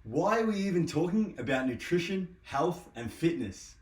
Why are we even talking about nutrition, health, and fitness?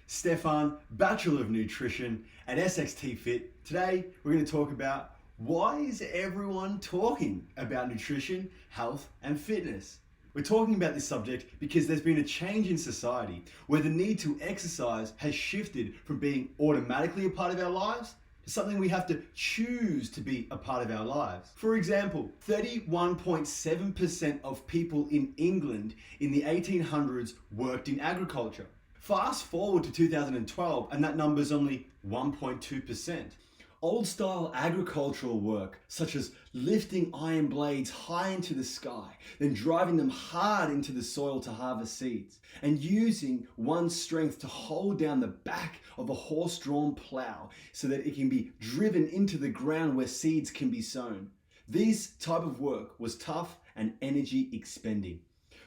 Stefan, Bachelor of Nutrition at SXT Fit. Today we're going to talk about why is everyone talking about nutrition, health, and fitness? We're talking about this subject because there's been a change in society where the need to exercise has shifted from being automatically a part of our lives to something we have to choose to be a part of our lives. For example, 31.7% of people in England in the 1800s worked in agriculture. Fast forward to 2012 and that number's only 1.2%. Old style agricultural work, such as lifting iron blades high into the sky, then driving them hard into the soil to harvest seeds, and using one's strength to hold down the back of a horse-drawn plow so that it can be driven into the ground where seeds can be sown. This type of work was tough and energy expending.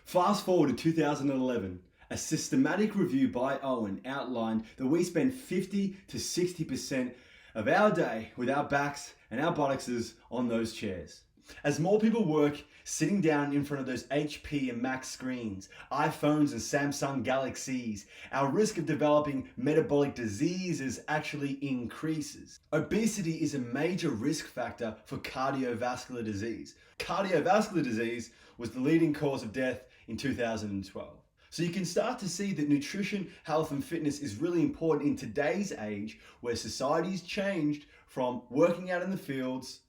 Fast forward to 2011. A systematic review by Owen outlined that we spend 50 to 60% of our day with our backs and our buttocks on those chairs. As more people work sitting down in front of those HP and Mac screens, iPhones and Samsung Galaxies, our risk of developing metabolic diseases actually increases. Obesity is a major risk factor for cardiovascular disease. Cardiovascular disease was the leading cause of death in 2012. So you can start to see that nutrition, health, and fitness is really important in today's age where society's changed from working out in the fields,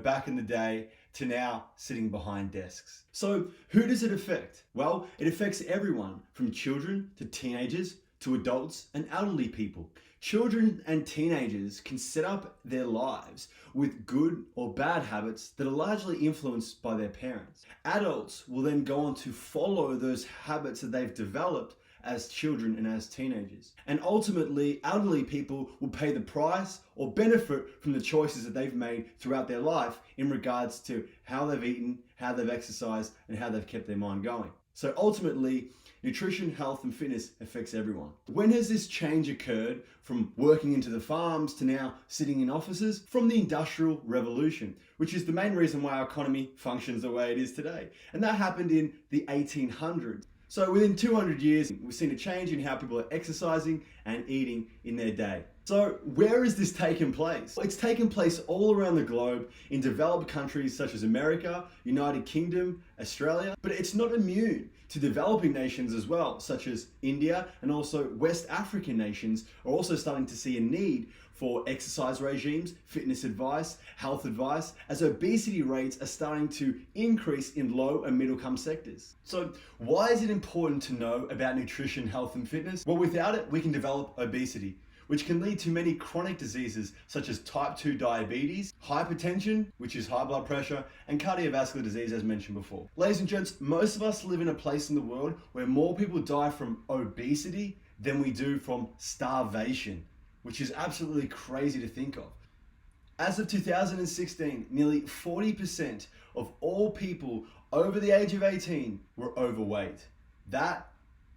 back in the day, to now sitting behind desks. So who does it affect? Well, it affects everyone from children to teenagers to adults and elderly people. Children and teenagers can set up their lives with good or bad habits that are largely influenced by their parents. Adults will then go on to follow those habits that they've developed as children and as teenagers. And ultimately, elderly people will pay the price or benefit from the choices that they've made throughout their life in regards to how they've eaten, how they've exercised, and how they've kept their mind going. So ultimately, nutrition, health, and fitness affects everyone. When has this change occurred from working into the farms to now sitting in offices? From the Industrial Revolution, which is the main reason why our economy functions the way it is today. And that happened in the 1800s. So within 200 years, we've seen a change in how people are exercising and eating in their day. So where has this taken place? It's taken place all around the globe in developed countries such as America, United Kingdom, Australia, but it's not immune to developing nations as well, such as India, and also West African nations are also starting to see a need for exercise regimes, fitness advice, health advice, as obesity rates are starting to increase in low and middle income sectors. So why is it important to know about nutrition, health, and fitness? Well, without it, we can develop obesity, which can lead to many chronic diseases such as type 2 diabetes, hypertension, which is high blood pressure, and cardiovascular disease as mentioned before. Ladies and gents, most of us live in a place in the world where more people die from obesity than we do from starvation, which is absolutely crazy to think of. As of 2016, nearly 40% of all people over the age of 18 were overweight. That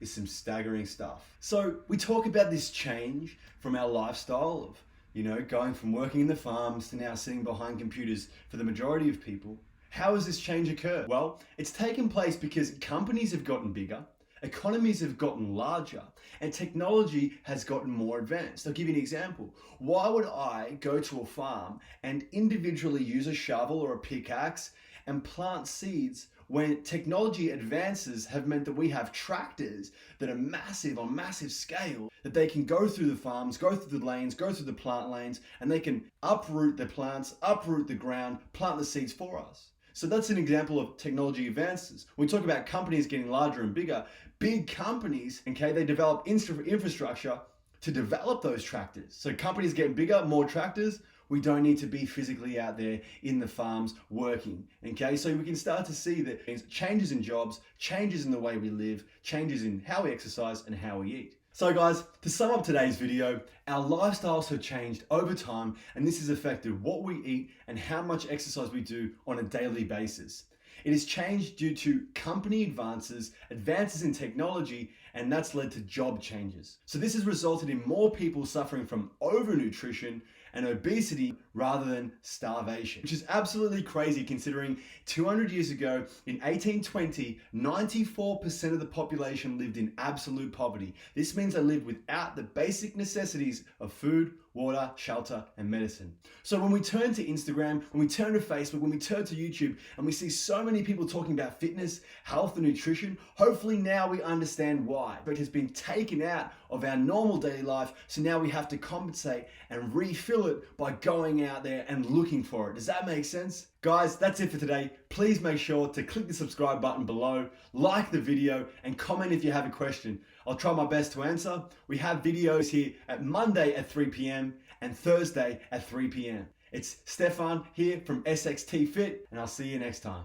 is some staggering stuff. So we talk about this change from our lifestyle of, going from working in the farms to now sitting behind computers for the majority of people. How has this change occurred? Well, it's taken place because companies have gotten bigger, economies have gotten larger, and technology has gotten more advanced. I'll give you an example. Why would I go to a farm and individually use a shovel or a pickaxe and plant seeds when technology advances have meant that we have tractors that are massive on massive scale, that they can go through the farms, go through the lanes, go through the plant lanes, and they can uproot the plants, uproot the ground, plant the seeds for us. So that's an example of technology advances. When we talk about companies getting larger and bigger, big companies, they develop infrastructure to develop those tractors. So companies getting bigger, more tractors, we don't need to be physically out there in the farms working, So we can start to see that changes in jobs, changes in the way we live, changes in how we exercise and how we eat. So guys, to sum up today's video, our lifestyles have changed over time and this has affected what we eat and how much exercise we do on a daily basis. It has changed due to company advances in technology, and that's led to job changes. So this has resulted in more people suffering from overnutrition and obesity rather than starvation, which is absolutely crazy considering 200 years ago in 1820, 94% of the population lived in absolute poverty. This means they lived without the basic necessities of food, water, shelter, and medicine. So when we turn to Instagram, when we turn to Facebook, when we turn to YouTube, and we see so many people talking about fitness, health, and nutrition, hopefully now we understand why. But it has been taken out of our normal daily life, so now we have to compensate and refill it by going out there and looking for it. Does that make sense? Guys, that's it for today. Please make sure to click the subscribe button below, like the video, and comment if you have a question. I'll try my best to answer. We have videos here at Monday at 3 p.m. and Thursday at 3 p.m. It's Stefan here from SXT Fit, and I'll see you next time.